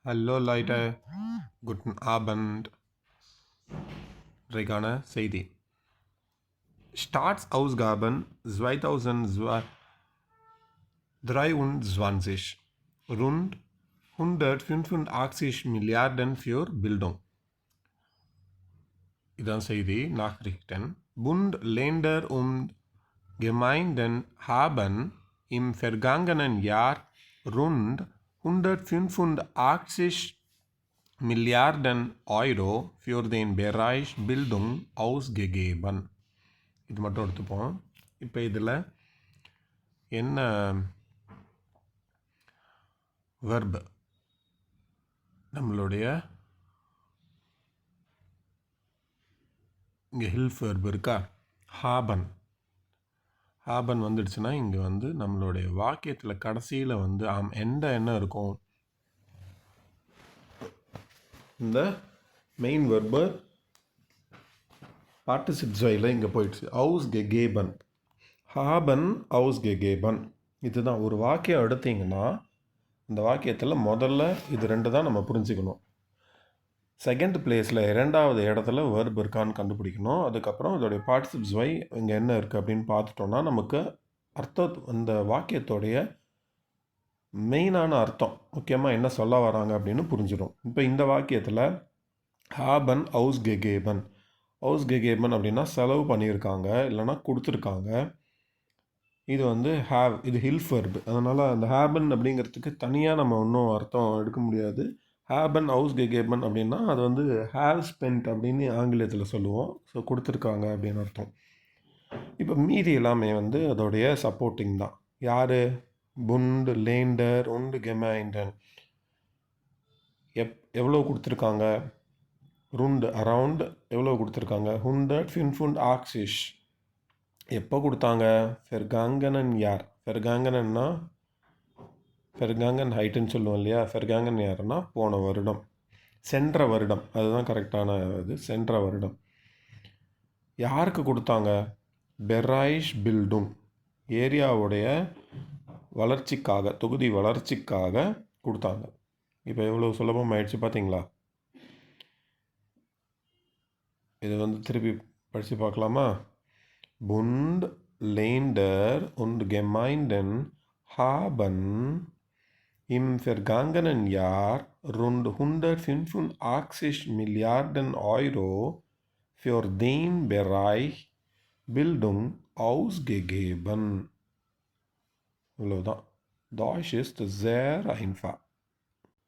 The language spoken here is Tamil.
Hallo Leute, guten Abend. இன்றைக்கான செய்தி Staatsausgaben 2023 rund 185 Milliarden für Bildung. இதான் செய்தி Nachrichten. Bund, Länder und Gemeinden haben im vergangenen Jahr rund 185 Milliarden Euro für den Bereich Bildung ausgegeben. இது மட்டும் எடுத்துப்போம். இப்போ இதில் என்ன வெர்ப் நம்மளுடைய இங்கே ஹில்ஃப் வெர்ப் இருக்கா, ஹாபன் வந்துடுச்சுன்னா இங்கே வந்து நம்மளுடைய வாக்கியத்தில் கடைசியில் வந்து என்ன இருக்கும், இந்த மெயின் வெர்பு பார்ட்டிசிப்ஸ்வையில் இங்கே போயிடுச்சு. அவுஸ் கெகேபன், ஹாபன் அவுஸ் கெகேபன். இதுதான் ஒரு வாக்கியம் எடுத்திங்கன்னா இந்த வாக்கியத்தில் முதல்ல இது ரெண்டு தான் நம்ம புரிஞ்சுக்கணும். செகண்ட் பிளேஸில் இரண்டாவது இடத்துல வெர்ப் இருக்கான்னு கண்டுபிடிக்கணும். அதுக்கப்புறம் இதோடைய பார்ட்டிசிப்ஸ்வை இங்கே என்ன இருக்குது அப்படின்னு பார்த்துட்டோன்னா நமக்கு அந்த வாக்கியத்தோடைய மெயினான அர்த்தம், முக்கியமாக என்ன சொல்ல வராங்க அப்படின்னு புரிஞ்சிடும். இப்போ இந்த வாக்கியத்தில் ஹாபன் அவுஸ் கெகேபன் அப்படின்னா செலவு பண்ணியிருக்காங்க இல்லைனா கொடுத்துருக்காங்க. இது வந்து இது ஹில்ஃப் வெர்ப். அதனால் அந்த ஹேபன் அப்படிங்கிறதுக்கு தனியாக நம்ம இன்னும் அர்த்தம் எடுக்க முடியாது. ஹேபன் அவுஸ் கெகேபன் அப்படின்னா அது வந்து ஹேவ் ஸ்பென்ட் அப்படின்னு ஆங்கிலத்தில் சொல்லுவோம். ஸோ கொடுத்துருக்காங்க அப்படின்னு அர்த்தம். இப்போ மீதி எல்லாமே வந்து அதோடைய சப்போர்ட்டிங் தான். யார், புண்ட், லேண்டர் und Gemeinden. எவ்வளோ கொடுத்துருக்காங்க, ரூண்ட் அரவுண்ட் எவ்வளோ கொடுத்துருக்காங்க, 185. எப்போ கொடுத்தாங்க, ஃபெர்காங்கனன் யார், ஃபெர்காங்கனன்னா ஃபெர்காங்கன் ஹைட்டுன்னு சொல்லுவோம் இல்லையா, ஃபெர்காங்கன் யாருன்னா போன வருடம், சென்ற வருடம், அதுதான் கரெக்டான இது, சென்ற வருடம். யாருக்கு கொடுத்தாங்க, பெரைஷ் பில்டும், ஏரியாவுடைய வளர்ச்சிக்காக, தொகுதி வளர்ச்சிக்காக கொடுத்தாங்க. இப்போ எவ்வளோ சுலபமாகிடுச்சு பார்த்தீங்களா. இது வந்து திருப்பி படித்து பார்க்கலாமா. Bund, Länder und Gemeinden haben im vergangenen Jahr rund 185 Milliarden Euro für den Bereich Bildung ausgegeben. Deutsch ist sehr einfach.